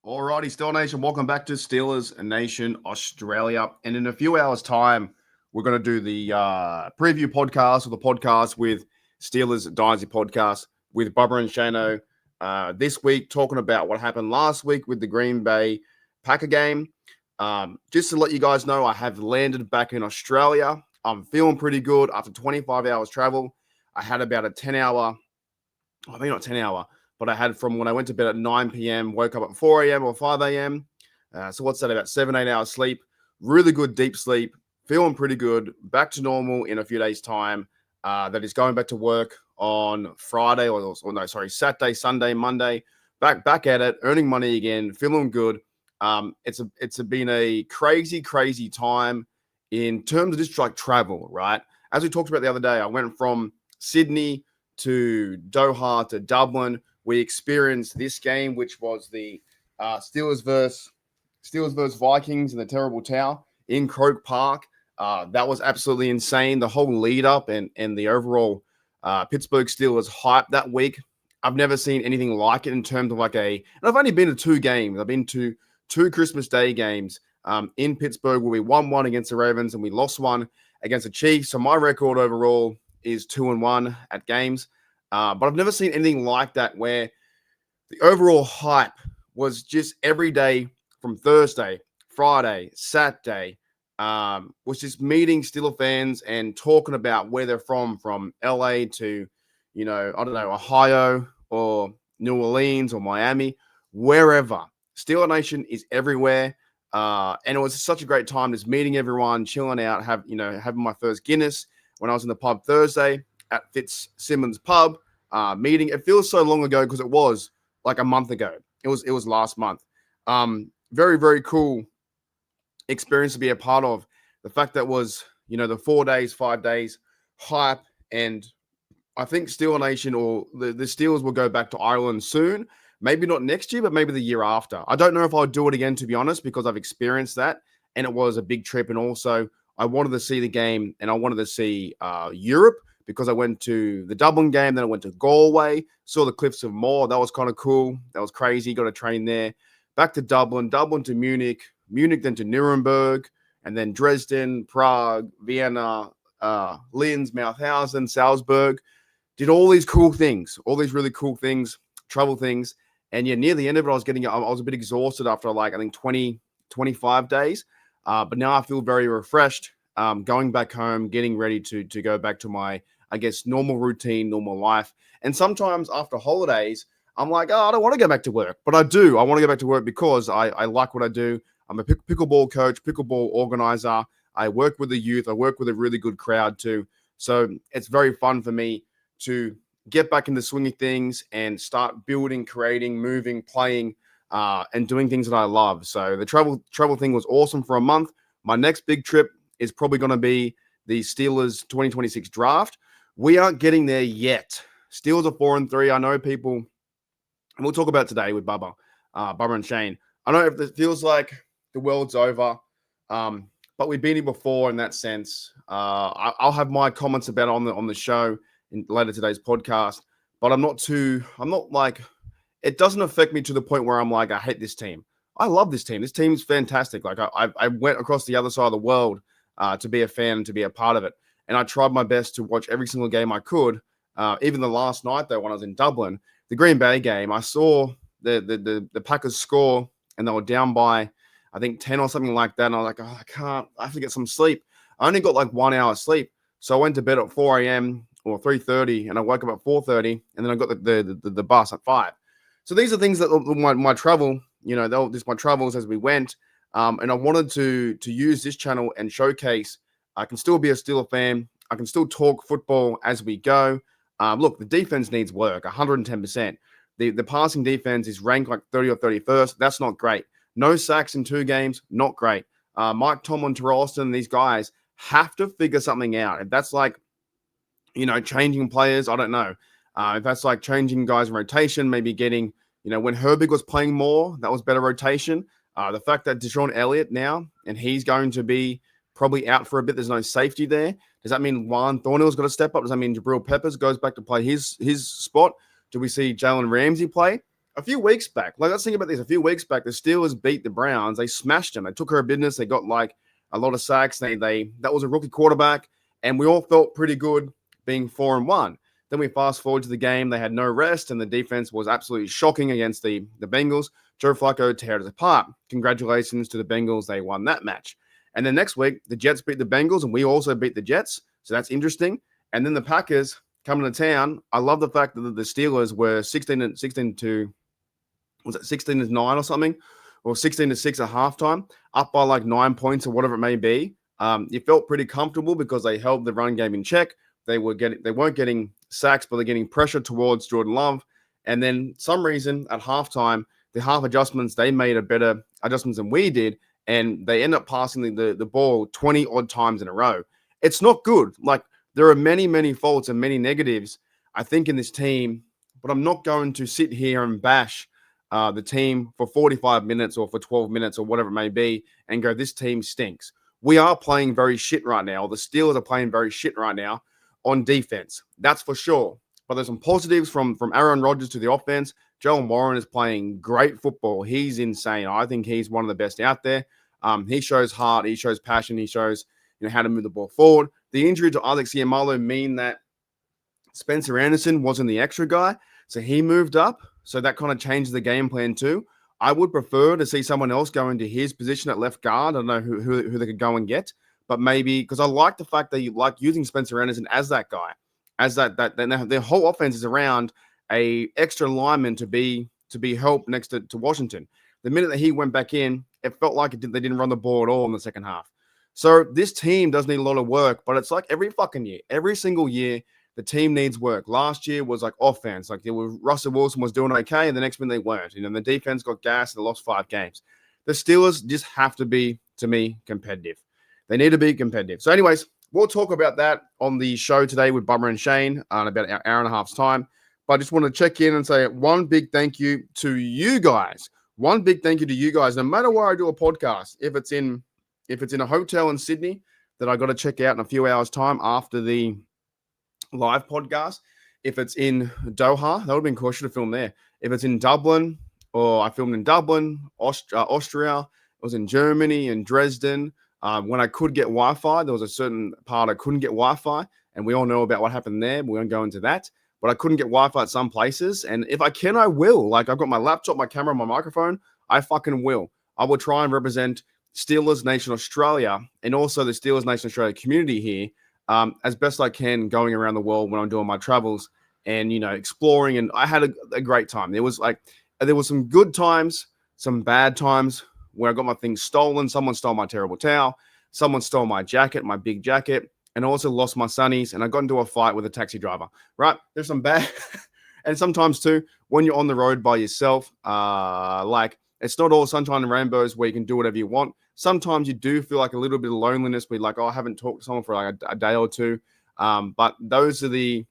Alrighty, Steel Nation, welcome back to Steelers Nation Australia. And in a few hours' time, we're going to do the preview podcast or the podcast with Steelers Dynasty podcast with Bubba and Shano. This week, talking about what happened last week with the Green Bay Packer game. Just to let you guys know, I have landed back in Australia. I'm feeling pretty good after 25 hours travel. I had about a 10-hour, maybe not 10-hour, but I had from when I went to bed at 9 p.m., woke up at 4 a.m. or 5 a.m. So what's that, about 7-8 hours sleep? Really good deep sleep, feeling pretty good, back to normal in a few days' time. That is going back to work on Friday Saturday, Sunday, Monday, back at it, earning money again, feeling good. It's been a crazy time in terms of just like travel, right? As we talked about the other day, I went from Sydney to Doha to Dublin. We experienced this game, which was the Steelers versus Vikings in the Terrible Tower in Croke Park. That was absolutely insane. The whole lead up and the overall Pittsburgh Steelers hype that week. I've never seen anything like it in terms of and I've only been to two games. I've been to two Christmas Day games in Pittsburgh where we won one against the Ravens and we lost one against the Chiefs. So my record overall is 2-1 at games. But I've never seen anything like that where the overall hype was just every day from Thursday, Friday, Saturday, was just meeting Steelers fans and talking about where they're from LA to, Ohio or New Orleans or Miami, wherever. Steelers Nation is everywhere. And it was such a great time just meeting everyone, chilling out, having my first Guinness when I was in the pub Thursday at Fitzsimmons Pub. Meeting. It feels so long ago because it was like a month ago. It was last month. Very, very cool experience to be a part of. The fact that was, the 4 days, 5 days hype. And I think Steelers Nation or the Steelers will go back to Ireland soon. Maybe not next year, but maybe the year after. I don't know if I'll do it again, to be honest, because I've experienced that. And it was a big trip. And also, I wanted to see the game and I wanted to see Europe, because I went to the Dublin game, then I went to Galway, saw the Cliffs of Moher. That was kind of cool. That was crazy. Got a train there. Back to Dublin to Munich, then to Nuremberg, and then Dresden, Prague, Vienna, Linz, Mauthausen, Salzburg. Did all these cool things, all these really cool things, travel things. And yeah, near the end of it, I was a bit exhausted after I think 20, 25 days. But now I feel very refreshed. Going back home, getting ready to go back to my, normal routine, normal life. And sometimes after holidays, I'm like, I don't want to go back to work. But I do. I want to go back to work because I like what I do. I'm a pickleball coach, pickleball organizer. I work with the youth. I work with a really good crowd too. So it's very fun for me to get back into swinging things and start building, creating, moving, playing, and doing things that I love. So the travel thing was awesome for a month. My next big trip is probably going to be the Steelers 2026 draft. We aren't getting there yet. Steelers are 4-3. I know people, and we'll talk about today with Bubba and Shane. I know if it feels like the world's over, but we've been here before in that sense. I'll have my comments about it on the show in later today's podcast, but it doesn't affect me to the point where I'm like, I hate this team. I love this team. This team is fantastic. Like I went across the other side of the world to be a fan, to be a part of it. And I tried my best to watch every single game I could. Even the last night, though, when I was in Dublin, the Green Bay game, I saw the Packers score and they were down by, I think, 10 or something like that. And I was like, I have to get some sleep. I only got like 1 hour sleep. So I went to bed at 4 a.m. or 3:30 and I woke up at 4:30 and then I got the bus at 5. So these are things that my travel, just my travels as we went. And I wanted to use this channel and showcase I can still be a Steelers fan. I can still talk football as we go. Look, the defense needs work, 110%. The passing defense is ranked like 30 or 31st. That's not great. No sacks in 2 games, not great. Mike Tomlin, Terrell Austin, these guys have to figure something out. If that's like, changing players, I don't know. If that's like changing guys in rotation, maybe getting, when Herbig was playing more, that was better rotation. The fact that Deshaun Elliott now, and he's going to be probably out for a bit. There's no safety there. Does that mean Juan Thornhill's got to step up? Does that mean Jabril Peppers goes back to play his spot? Do we see Jalen Ramsey play? a few weeks back, like let's think about this. A few weeks back, the Steelers beat the Browns. They smashed them. They took care of business. They got like a lot of sacks. They that was a rookie quarterback, and we all felt pretty good being 4-1. Then we fast forward to the game. They had no rest, and the defense was absolutely shocking against the Bengals. Joe Flacco teared us apart. Congratulations to the Bengals. They won that match. And then next week, the Jets beat the Bengals, and we also beat the Jets. So that's interesting. And then the Packers coming to town. I love the fact that the Steelers were 16-9 or something, or 16-6 at halftime, up by like 9 points or whatever it may be. You felt pretty comfortable because they held the run game in check. They weren't getting sacks, but they're getting pressure towards Jordan Love. And then some reason at halftime, the half adjustments, they made a better adjustments than we did, and they end up passing the ball 20 odd times in a row. It's not good. Like, there are many, many faults and many negatives, I think, in this team, but I'm not going to sit here and bash the team for 45 minutes or for 12 minutes or whatever it may be and go, this team stinks. We are playing very shit right now. The Steelers are playing very shit right now on defense. That's for sure. But there's some positives from Aaron Rodgers to the offense. Joe Warren is playing great football. He's insane. I think he's one of the best out there. He shows heart. He shows passion. He shows how to move the ball forward. The injury to Alex Iamalo mean that Spencer Anderson wasn't the extra guy, so he moved up. So that kind of changed the game plan too. I would prefer to see someone else go into his position at left guard. I don't know who they could go and get, but maybe because I like the fact that you like using Spencer Anderson as that guy, as that their whole offense is around a extra lineman to be helped next to Washington. The minute that he went back in, it felt like they didn't run the ball at all in the second half. So this team does need a lot of work, but it's like every fucking year, every single year, the team needs work. Last year was like offense. Like Russell Wilson was doing okay, and the next minute they weren't. The defense got gassed and they lost 5 games. The Steelers just have to be, to me, competitive. They need to be competitive. So anyways, we'll talk about that on the show today with Bummer and Shane in about an hour and a half's time. But I just want to check in and say one big thank you to you guys. One big thank you to you guys. No matter where I do a podcast, if it's in a hotel in Sydney that I got to check out in a few hours' time after the live podcast, if it's in Doha, that would have been cool. I should have filmed there. If it's in Dublin, or I filmed in Dublin, Austria, it was in Germany and Dresden. When I could get Wi-Fi, there was a certain part I couldn't get Wi-Fi, and we all know about what happened there. We won't go into that, but I couldn't get Wi-Fi at some places, and if I can, I will. Like, I've got my laptop, my camera, my microphone. I fucking will. I will try and represent Steelers Nation Australia and also the Steelers Nation Australia community here as best I can going around the world when I'm doing my travels and, exploring. And I had a great time. There was some good times, some bad times where I got my things stolen. Someone stole my terrible towel. Someone stole my jacket, my big jacket, and I also lost my sunnies. And I got into a fight with a taxi driver, right? There's some bad. And sometimes too, when you're on the road by yourself, it's not all sunshine and rainbows where you can do whatever you want. Sometimes you do feel like a little bit of loneliness. We're like, I haven't talked to someone for like a day or two. But those are the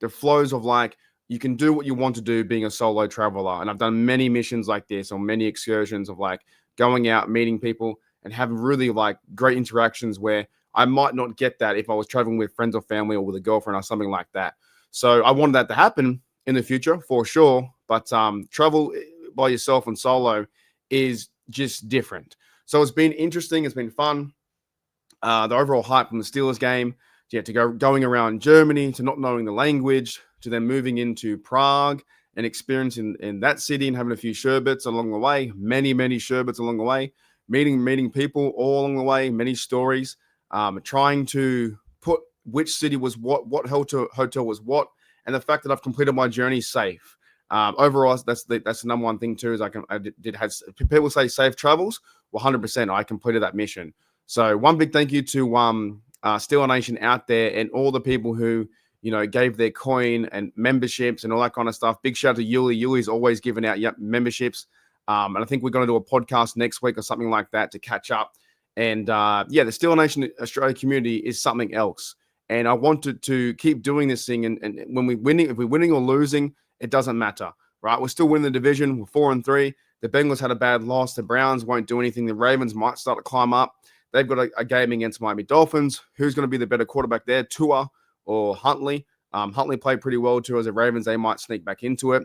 flows of like, you can do what you want to do being a solo traveler. And I've done many missions like this or many excursions of like going out, meeting people and having really like great interactions where I might not get that if I was traveling with friends or family or with a girlfriend or something like that. So I wanted that to happen in the future for sure. But travel by yourself and solo is just different. So it's been interesting. It's been fun. The overall hype from the Steelers game, to going around Germany, to not knowing the language, to then moving into Prague and experiencing in that city and having a few sherbets along the way, many sherbets along the way, meeting people all along the way, many stories, trying to put which city was what hotel was what, and the fact that I've completed my journey safe. Overall, that's the number one thing too. Is I did have people say safe travels. 100%, I completed that mission. So one big thank you to Steeler Nation out there and all the people who gave their coin and memberships and all that kind of stuff. Big shout out to Yuli. Yuli's always giving out memberships. And I think we're going to do a podcast next week or something like that to catch up. And the Steeler Nation Australia community is something else. And I wanted to keep doing this thing. And when if we're winning or losing, it doesn't matter, right? We're still winning the division. We're 4-3. The Bengals had a bad loss. The Browns won't do anything. The Ravens might start to climb up. They've got a game against Miami Dolphins. Who's going to be the better quarterback there, Tua or Huntley? Huntley played pretty well too as the Ravens. They might sneak back into it.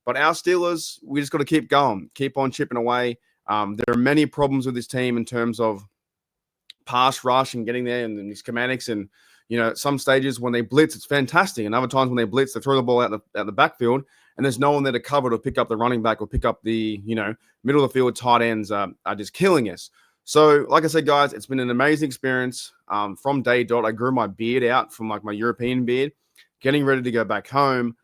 But our Steelers, we just got to keep going, keep on chipping away. There are many problems with this team in terms of pass rush and getting there and the schematics. And, at some stages when they blitz, it's fantastic. And other times when they blitz, they throw the ball out the backfield and there's no one there to cover to pick up the running back or pick up the, middle of the field tight ends are just killing us. So, like I said, guys, it's been an amazing experience from day dot. I grew my beard out from like my European beard, getting ready to go back home.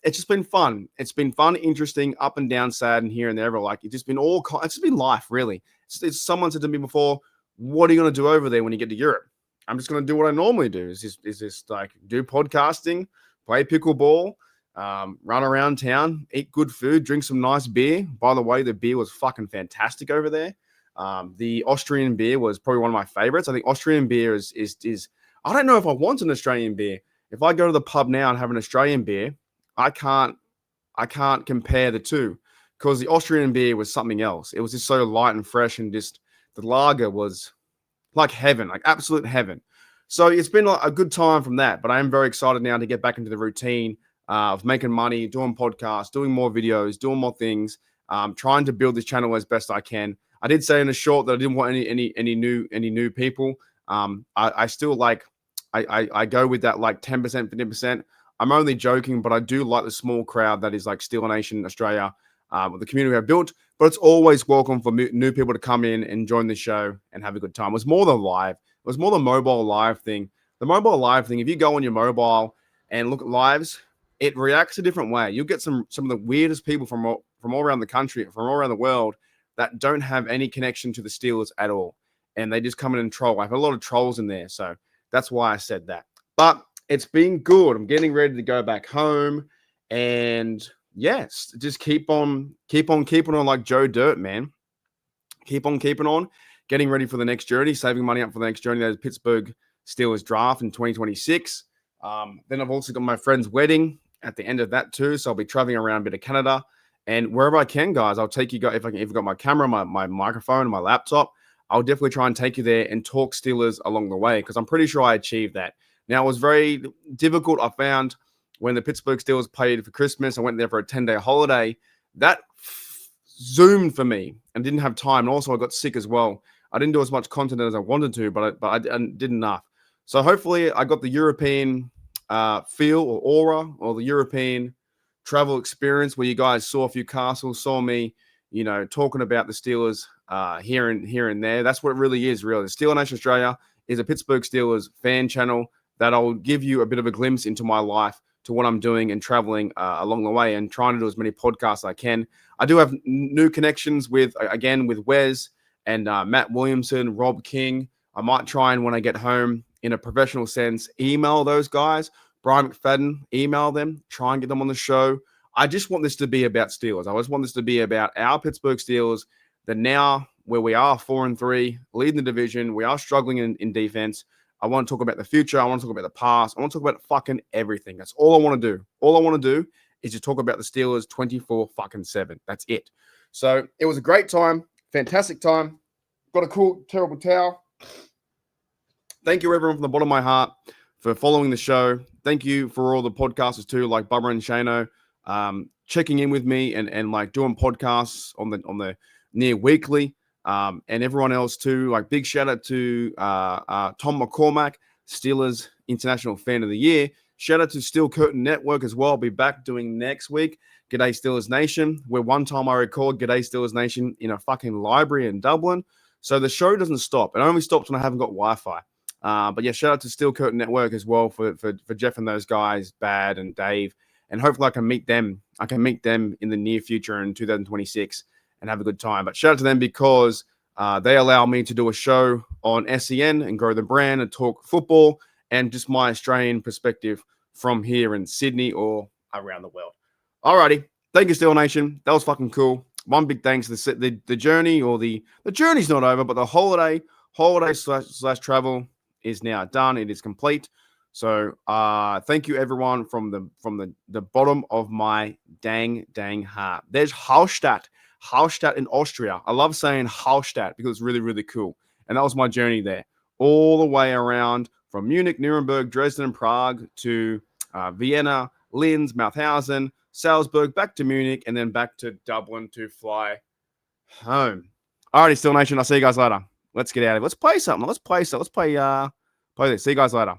It's just been fun. It's been fun, interesting, up and down, sad, and here and there. But like, it's just been it's just been life, really. It's someone said to me before, what are you going to do over there when you get to Europe? I'm just going to do what I normally do. Is just like do podcasting, play pickleball, run around town, eat good food, drink some nice beer. By the way, the beer was fucking fantastic over there. The Austrian beer was probably one of my favorites. I think Austrian beer is I don't know if I want an Australian beer. If I go to the pub now and have an Australian beer, I can't compare the two because the Austrian beer was something else. It was just so light and fresh, and just the lager was like heaven, like absolute heaven. So it's been a good time from that, but I am very excited now to get back into the routine of making money, doing podcasts, doing more videos, doing more things, trying to build this channel as best I can. I did say in a short that I didn't want any new people. I still like I go with that like 10%, 50%. I'm only joking, but I do like the small crowd that is like Steeler Nation Australia, the community I've built. But it's always welcome for new people to come in and join the show and have a good time. It was more the live. It was more the mobile live thing. The mobile live thing, if you go on your mobile and look at lives, it reacts a different way. You'll get some of the weirdest people from all around the country, from all around the world that don't have any connection to the Steelers at all. And they just come in and troll. I have a lot of trolls in there. So that's why I said that. But it's been good. I'm getting ready to go back home. And yes, just keep on keeping on like Joe Dirt, man. Keep on keeping on. Getting ready for the next journey, saving money up for the next journey. That is Pittsburgh Steelers draft in 2026. Then I've also got my friend's wedding at the end of that too. So I'll be traveling around a bit of Canada. And wherever I can, guys, I'll take you guys. If I've got my camera, my microphone, my laptop, I'll definitely try and take you there and talk Steelers along the way because I'm pretty sure I achieved that. Now, it was very difficult, I found, when the Pittsburgh Steelers played for Christmas. I went there for a 10-day holiday. That zoomed for me and didn't have time. And also, I got sick as well. I didn't do as much content as I wanted to, but I did enough. So hopefully, I got the European feel or aura or the European travel experience where you guys saw a few castles, saw me, talking about the Steelers here and there. That's what it really is, really. The Steeler Nation Australia is a Pittsburgh Steelers fan channel that'll give you a bit of a glimpse into my life, to what I'm doing and traveling along the way and trying to do as many podcasts as I can. I do have new connections with Wes and Matt Williamson, Rob King. I might try and, when I get home, in a professional sense, email those guys. Brian McFadden, email them, try and get them on the show. I just want this to be about Steelers. I just want this to be about our Pittsburgh Steelers, that now where we are 4-3, leading the division, we are struggling in defense. I want to talk about the future. I want to talk about the past. I want to talk about fucking everything. That's all I want to do. All I want to do is to talk about the Steelers 24/7. That's it. So it was a great time, fantastic time. Got a cool, terrible towel. Thank you, everyone, from the bottom of my heart for following the show. Thank you for all the podcasters too, like Bubba and Shano, checking in with me and like doing podcasts on the near weekly. And everyone else too. Like, big shout out to Tom McCormack, Steelers International Fan of the Year. Shout out to Steel Curtain Network as well. I'll be back doing next week G'day Steelers Nation, where one time I record G'day Steelers Nation in a fucking library in Dublin. So the show doesn't stop. It only stops when I haven't got Wi-Fi. But yeah, shout out to Steel Curtain Network as well for Jeff and those guys, Bad and Dave. And hopefully I can meet them. I can meet them in the near future in 2026 and have a good time. But shout out to them because they allow me to do a show on SEN and grow the brand and talk football and just my Australian perspective from here in Sydney or around the world. Alrighty. Thank you, Steel Nation. That was fucking cool. One big thanks to the journey, or the journey's not over, but the holiday slash travel is now done. It is complete. So thank you, everyone, from the bottom of my dang heart. There's Hallstatt in Austria. I love saying Hallstatt because it's really, really cool. And that was my journey there, all the way around from Munich, Nuremberg, Dresden, Prague to Vienna, Linz, Mauthausen, Salzburg, back to Munich, and then back to Dublin to fly home. Alrighty, Steel Nation. I'll see you guys later. Let's get out of it. Let's play something. Let's play this. See you guys later.